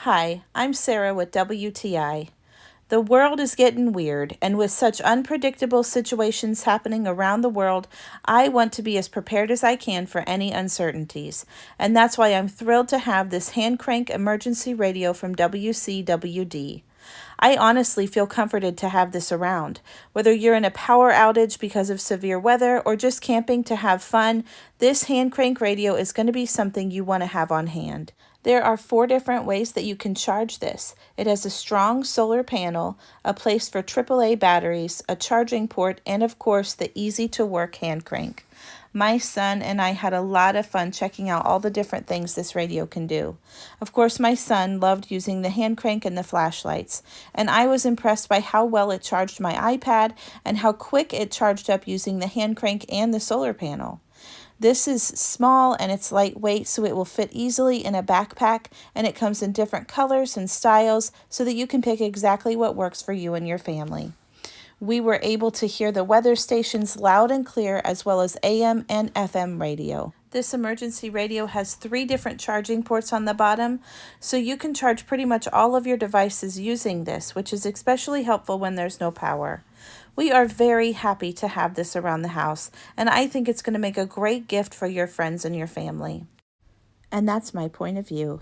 Hi, I'm Sarah with WTI. The world is getting weird, and with such unpredictable situations happening around the world, I want to be as prepared as I can for any uncertainties. And that's why I'm thrilled to have this hand crank emergency radio from WCWD. I honestly feel comforted to have this around. Whether you're in a power outage because of severe weather or just camping to have fun, this hand crank radio is going to be something you want to have on hand. There are 4 different ways that you can charge this. It has a strong solar panel, a place for AAA batteries, a charging port, and of course the easy to work hand crank. My son and I had a lot of fun checking out all the different things this radio can do. Of course, my son loved using the hand crank and the flashlights, and I was impressed by how well it charged my iPad and how quick it charged up using the hand crank and the solar panel. This is small and it's lightweight, so it will fit easily in a backpack, and it comes in different colors and styles so that you can pick exactly what works for you and your family. We were able to hear the weather stations loud and clear, as well as AM and FM radio. This emergency radio has 3 different charging ports on the bottom, so you can charge pretty much all of your devices using this, which is especially helpful when there's no power. We are very happy to have this around the house, and I think it's going to make a great gift for your friends and your family. And that's my point of view.